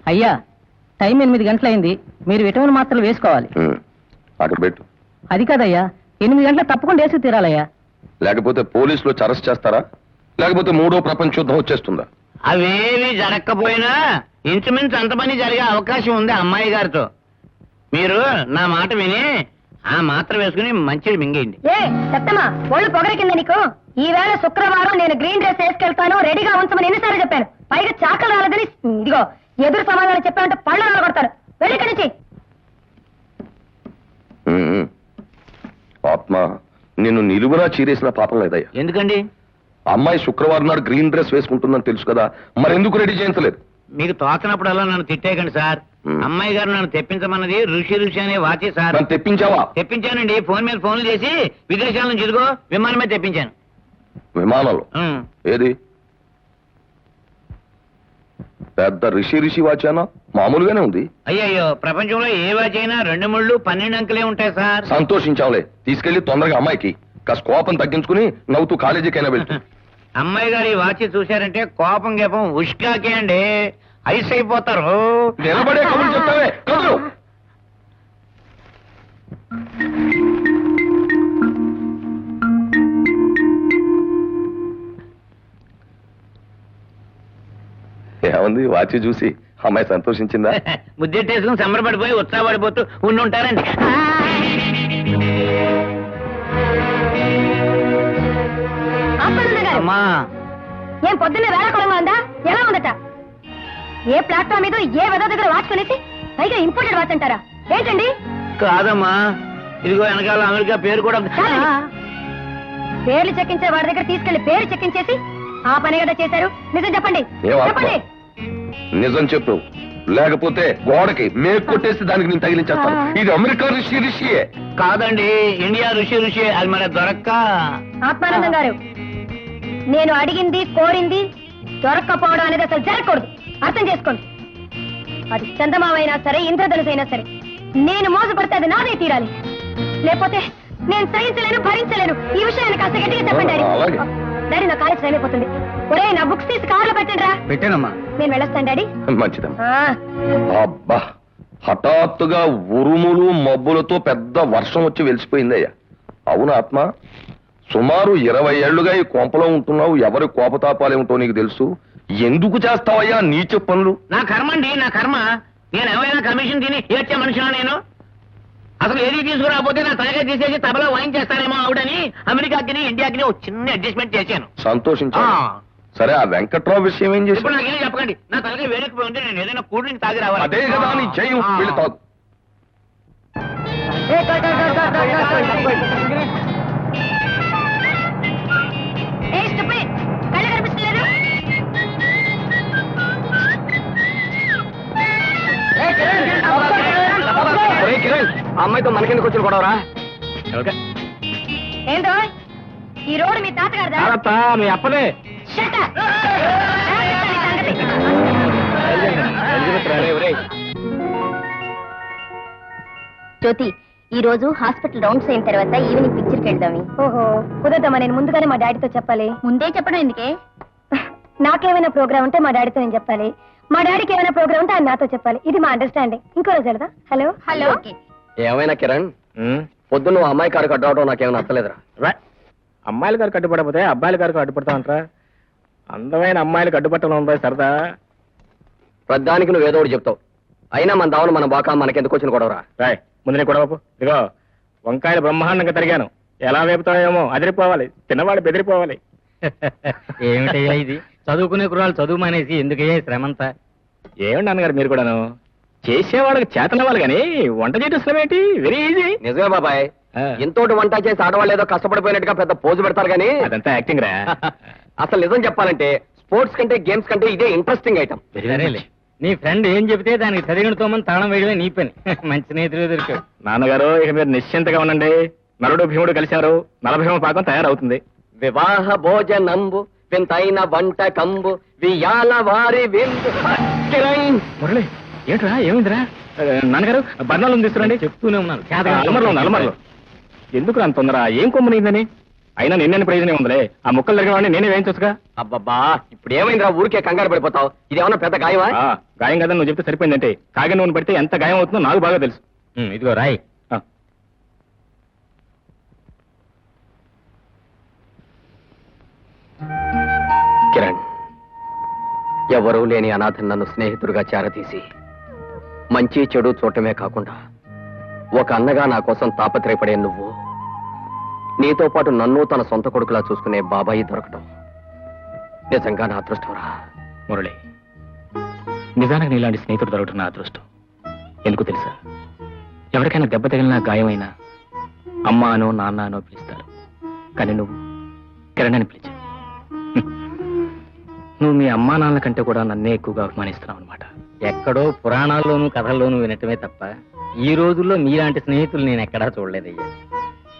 అయ్యా, టైం 8 గంటలైంది. మీరు విటమిన్ మాత్రలు వేసుకోవాలి. అక్కడ పెట్టు. అది కాదయ్యా, 8 గంటలకు తప్పకుండా వేసి తీరాలయ్యా. లేకపోతే పోలీసులు అరెస్ట్ చేస్తారా? లేకపోతే మూడో ప్రపంచ యుద్ధం వచ్చేస్తుందా? అవేవి జరగకపోయినా ఇంచుమించు అంత పని జరిగే అవకాశం ఉంది అమ్మాయి గారితో. మీరు నా మాట విని ఆ మాత్ర వేసుకుని మంచిది మింగేయండి. చెప్తామా ఒళ్ళు పొగరికింద నీకు? ఈవేళ శుక్రవారం నేను గ్రీన్ డ్రెస్ వేసుకెళ్తాను, రెడీగా ఉంచమని ఎన్నిసార్లు చెప్పాను. పైగా చాకలు రాలేదని ఇదిగో ఎదురు సమాధానం చెప్పానంటే పళ్ళు నిలబడతారు. వెళ్ళి నుంచి. ఆత్మ, నిన్ను నిలువురా చీరేసిన పాపం లేదయ్యా. ఎందుకండి? అమ్మాయి శుక్రవారం నాడు గ్రీన్ డ్రెస్ వేసుకుంటుందని తెలుసు కదా, మరెందుకు రెడీ చేయించలేదు? మీకు తోచనప్పుడు అలా నన్ను తిట్టేయకండి సార్. అమ్మాయి గారు నన్ను తెప్పించమన్నది ఋషి అనే వాచే సార్. నన్ను తెప్పించావా? తెప్పించానండి. ఫోన్ మీద ఫోన్లు చేసి విదేశాల నుంచి ఇదిగో విమానం మీద తెప్పించాను. విమానంలో? ఏది? పెద్ద ఋషి వాచానా? మామూలుగానే ఉంది. అయ్యయ్యో, ప్రపంచంలో ఏ వాచ్ అయినా 2 ముళ్ళు 12 అంకెలే ఉంటాయి సార్. సంతోషించావులే. తీసుకెళ్లి తొందరగా అమ్మాయికి కాస్త కోపం తగ్గించుకుని నవ్వుతూ కాలేజీకైనా వెళ్తూ. అమ్మాయి గారు ఈ వాచ్ చూశారంటే కోపం గేపం ఉష్కాకే అండి, ఐస్ అయిపోతారు. నిలబడే కబుర్లు చెప్తావే, కదులు. ఏముంది వాచి చూసి అమ్మాయి సంతోషించిందా? ముద్దెట్టేసుకుని సంబరపడిపోయి ఉత్సాహపడిపోతూ ఉండి ఉంటారండి. అమ్మా, ఏం పొద్దున్నే వేళాకులంగా ఉందా? ఎలా ఉందట? ఏ ప్లాట్ఫామ్ మీద ఏ వెద దగ్గర వాచ్ కొనేసి పైగా ఇంపోర్టెడ్ వాచ్ అంటారా ఏంటండి? కాదమ్మా, ఇదిగో వెనకాల అమెరికా పేరు కూడా. పేర్లు చెక్కించే వాడి దగ్గర తీసుకెళ్లి పేరు చెక్కించేసి ఆ పని కదా చేశారు. నిజం చెప్పండి. చెప్పండి. నిజం చెప్పు, లేకపోతే గోడకి మేకు కొట్టేసి దానికి నేను తగిలించేస్తాను. ఇది అమెరికా ఋషియే. కాదండి, ఇండియా ఋషి. అది మన దొరక్క. ఆత్మానందం గారు, నేను అడిగింది కోరింది దొరక్కపోవడం అనేది అసలు జరగకూడదు. అర్థం చేసుకోండి. అది చందమామైనా సరే, ఇంద్రధనుసైనా సరే, నేను మోసపడితే అది నాదే తీరాలి. లేకపోతే నేను సహించలేను, భరించలేను. ఈ విషయాన్ని కాస్త గట్టిగా చెప్పండి డాడీ. డాడీ, నా కాలేజ్ టైం అయిపోతుంది. ఒరే, నా బుక్స్ తీసి కార్లో పెట్టండిరా. పెట్టానమ్మా. నేను వెళ్ళొస్తాను డాడీ. మంచిదమ్మా. అబ్బా, హఠాత్తుగా ఉరుములు మబ్బులతో పెద్ద వర్షం వచ్చి వెలిసిపోయిందయ్యా. అవును ఆత్మ, సుమారు 20 ఏళ్లుగా ఈ కొంపలో ఉంటున్నావు. ఎవరి కోపతాపాలేమిటో నీకు తెలుసు. ఎందుకు చేస్తావయ్యా నీచ పనులు? నా కర్మ అండి, నా కర్మ. నేను ఏమైనా కమిషన్ తిని ఏడ్చే మనిషినా నేను? అసలు ఏది తీసుకురాకపోతే నా తలగా తీసేసి తబలా వాయించేస్తారేమో ఆవిడని అమెరికాకి ఇండియాకి ఒక చిన్న అడ్జస్ట్మెంట్ చేశాను. సంతోషించాను. ఆ. సరే ఆ వెంకట్రావు విషయం ఏం ఇప్పుడు చేసి నాకేం చెప్పకండి. నా తలగా వేడెక్కిపోయి ఉంటే నేను ఏదైనా కూల్ డ్రింక్ తాగి రావాలి. అదే కదా నీ చెయ్యి ఆ. వీళ్ళు తాగు. ఏ stupid! కళ్ళు కనిపిస్తలేదు? ఆ అమ్మాయితో మనకెందుకు వచ్చిన గొడవరా? ఏందో ఈ రోడ్డు మీ తాతగారిదా? మీ అప్పలే. Shut up! సంగతి. జ్యోతి, ఈ రోజు హాస్పిటల్ రౌండ్స్ అయిన తర్వాత ఈవినింగ్ పిక్చర్కి వెళ్దామి. ఓహో కుదరదమ్మా, నేను ముందుగానే మా డాడీతో చెప్పాలి. ముందే చెప్పడం ఎందుకే? నాకేమైనా ప్రోగ్రామ్ ఉంటే మా డాడీతో నేను చెప్పాలి, మా డాడీకి ఏమైనా ప్రోగ్రామ్ ఉంటే ఆయన నాతో చెప్పాలి. ఇది మా అండర్స్టాండింగ్. ఇంకో రోజు వెళ్దా? Hello hello. ఏమైనా కిరణ్, పొద్దు నువ్వు అమ్మాయి కారు కట్టవడం నాకేమైనా నచ్చలేదురా. అమ్మాయిల గారు కట్టుబడపోతే అబ్బాయిల గారు అడ్డుపడతామంటారా? అందమైన అమ్మాయిలు కట్టుబట్టడం ఉందా సరదా? ప్రధానికి నువ్వు ఏదో ఒకటి చెప్తావు. అయినా మన దావన మన బాకా మనకెందుకు వచ్చిన గొడవరా? రాయ్ ముందు నీ గొడవపు. ఇదిగో వంకాయలు బ్రహ్మాండంగా తరిగాను, ఎలా వేపుతావేమో అదిరిపోవాలి, తిన్నవాడు బెదిరిపోవాలి. ఏమిటయ్యా ఇది? చదువుకునే కుర్రాలు చదువు మానేసి ఎందుకయ్యా శ్రమంతా? ఏమండి అన్నగారు మీరు కూడాను? చేసేవాళ్ళకి చేతనవ్వాలి కానీ వంట చేయడం శ్రమ ఏంటి? Very easy. నిజమే బాబాయ్, ఆ. ఇంతోటి వంట చేసి ఆడవాళ్ళు ఏదో కష్టపడిపోయినట్టుగా పెద్ద పోజు పెడతారు కానీ అదంతా యాక్టింగ్ రా. అసలు నిజం చెప్పాలంటే స్పోర్ట్స్ కంటే గేమ్స్ కంటే ఇదే ఇంట్రెస్టింగ్ ఐటమ్. సరేలే, నీ ఫ్రెండ్ ఏం చెబితే దానికి చదివినతోమని తాళం వేయడమే నీ పని. మంచి స్నేహితులు దొరికావు. నాన్నగారు ఇక మీరు నిశ్చింతగా ఉండండి. నలుడు భీముడు కలిశారు, నలభీమ పాకం తయారవుతుంది. వివాహ భోజనంబు వింతైన వంట కంబు వియాల వారి విందు. కిరణ్! మురళి ఏంట్రా ఏమైందిరా? నాన్నగారు బర్ణాలు తీసుకురండి. చెప్తూనే ఉన్నాను. అలమర్లో అలమర్లో. ఎందుకు అంత తొందర? ఏం కొమ్మనిందని? అయినా నిన్నని ప్రయోజనం ఉందిలే. ఆ ముక్కలు జరిగిన వాడిని నేనే వేయించొచ్చుగా. అబ్బబ్బా, ఇప్పుడు ఏమైందిరా ఊరికే కంగారు పడిపోతావు? ఇదేమన్నా పెద్ద గాయమా? గాయం కదా నువ్వు చెప్తే సరిపోయిందంటే. కాగి నూనె పడితే ఎంత గాయం అవుతుందో నాకు బాగా తెలుసు. ఇదిగో రాయ్. ఆ. కిరణ్, ఎవరూ లేని అనాథను నన్ను స్నేహితుడిగా చేరతీసి మంచి చెడు చూడటమే కాకుండా ఒక అన్నగా నా కోసం తాపత్రయపడే నువ్వు, నీతో పాటు నన్ను తన సొంత కొడుకులా చూసుకునే బాబాయి దొరకటం నిజంగా నా అదృష్టంరా. మురళి, నిజానికి నీలాంటి స్నేహితుడు దొరకటం నా అదృష్టం. ఎందుకు తెలుసా? ఎవరికైనా దెబ్బ తగిలినా గాయమైనా అమ్మ అనో నాన్న అనో పిలుస్తారు, కానీ నువ్వు కిరణ్ అని పిలిచావు. నువ్వు మీ అమ్మా నాన్నల కంటే కూడా నన్నే ఎక్కువగా అభిమానిస్తున్నావు అనమాట. ఎక్కడో పురాణాల్లోనూ కథల్లోనూ వినటమే తప్ప ఈ రోజుల్లో మీలాంటి స్నేహితులు నేను ఎక్కడా చూడలేదయ్యా.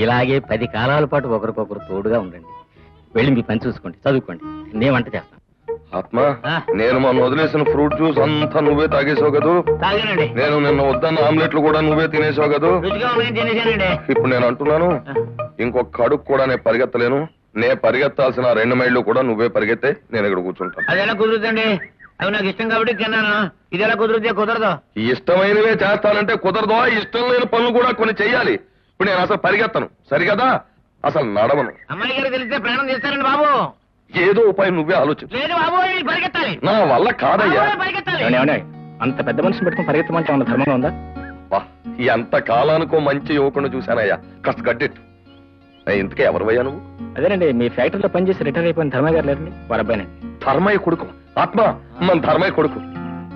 ఇలాగే 10 కాలాల పాటు ఒకరికొకరు తోడుగా ఉండండి. వెళ్ళి మీ పని చూసుకోండి, చదువుకోండి. నేను వంట చేస్తాను. ఆత్మ, ఆ. నేను మొన్న వదిలేసిన ఫ్రూట్ జ్యూస్ అంతా నువ్వే తాగేసావు కదూ. తాగానండి. నేను నిన్న వద్దన్న ఆమ్లెట్లు కూడా నువ్వే తినేసావు కదూ. రుచిగా ఉన్నాయని తినేశానండి. ఇప్పుడు నేను అంటున్నాను, ఇంకొక అడుగు కూడా నేను పరిగెత్తలేను. నే పరిగెత్తాల్సిన 2 మైళ్ళు కూడా నువ్వే పరిగెత్తే నేను ఇక్కడ కూర్చుంటాను. అది ఎలా కుదురుతుందండి? అవి నాకు ఇష్టం కాబట్టి తిన్నాను. ఇది ఎలా కుదురుతే కుదరదు. ఇష్టమైనవే చేస్తానంటే కుదరదు. ఇష్టం లేని పనులు కూడా కొన్ని చెయ్యాలి. ఇప్పుడు నేను అసలు పరిగెత్తను, సరిగదా? అసలు నడవను. అమ్మాయి గారికి తెలిస్తే ప్రాణం చేస్తారండి బాబు. ఏదో ఉపాయం నువ్వే ఆలోచించు. లేదు బాబు, మీరు పరిగెత్తాలి. నా వల్ల కాదయ్యా. బాబు, పరిగెత్తాలి. ఏమండి అంత పెద్ద మనిషిని పెట్టుకుని పరిగెత్తమంటే ఏమన్నా ధర్మంగా ఉందా? వా, ఎంత కాలానికో మంచి యువకుని చూశానయ్యా. కాస్త గడ్డెట్టు. ఇంతకే ఎవరివయ్యా నువ్వు? అదేనండి, మీ ఫ్యాక్టరీలో పనిచేసి రిటైర్ అయిపోయిన ధర్మయ్య గారు లేరండి, వారి అబ్బాయినండి. ధర్మయ్య కొడుకు. ఆత్మ, మన ధర్మయ్య కొడుకు.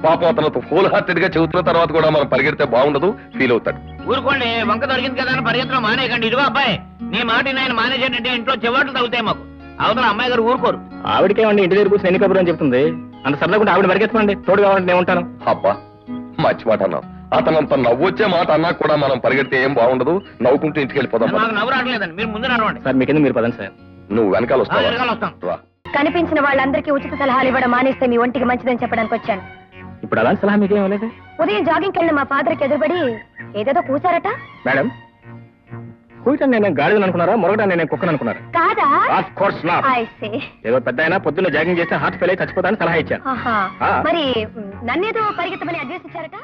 పాపం అతను ఫుల్ హార్టెడ్ గా చెబుతున్న తర్వాత కూడా మనం పరిగెడితే బాగుండదు, ఫీల్ అవుతాడు. ఊరుకోండి, వంక దొరికింది కదా అని పరిగెత్తడం మానేయకండి. ఇదిగో అబ్బాయి, నీ మాట ఆయన మానేసేటంటే ఇంట్లో చెవాట్లు తగ్గుతాయి మాకు. అవతల అమ్మాయి గారు ఊరుకోరు. ఆవిడకేమండి ఇంటి దగ్గర కూర్చొని ఎన్ని కబురు అని చెప్తుంది. అంత సరదాగా ఆవిడ పరిగెత్తమండి, తోడు కావాలంటే నేను ఉంటాను. అబ్బా, మంచి మాట అన్నావు. అతనంత నవ్వొచ్చే మాట అన్నా కూడా మనం పరిగెడితే ఏం బాగుండదు. నవ్వుకుంటూ ఇంటికి వెళ్ళిపోదాం. మాకు నవ్వు రావట్లేదండి, మీరు ముందు నడవండి. సార్ మీ కింద మీరు పదండి సార్. నువ్వు వెనకాల వెనకాల వస్తావా? వస్తాం. రా. కనిపించిన వాళ్ళందరికీ ఉచిత సలహాలు ఇవ్వడం మానేస్తే మీ ఒంటికి మంచిదని చెప్పడానికి వచ్చాను. ఇప్పుడు అలాంటి సలహా మీకేం ఇవ్వలేదు ఉదయం జాగింగ్కి వెళ్ళిన మా ఫాదర్కి ఎదురుపడి ఏదేదో కూసారట. మేడం? కూయటం నేను గాడిదని అనుకున్నారా, మొరగటం నేను కుక్కను అనుకున్నారా? కాదా? Of course not. I see. ఏదో పెద్ద అయినా పొద్దున్న జాగింగ్ చేస్తే హార్ట్ ఫెయిల్ అయి చచ్చిపోతానని సలహా ఇచ్చాను. ఆహా. ఆ. మరి నన్నేదో పరిగెత్తమని అడ్వైస్ ఇచ్చారట.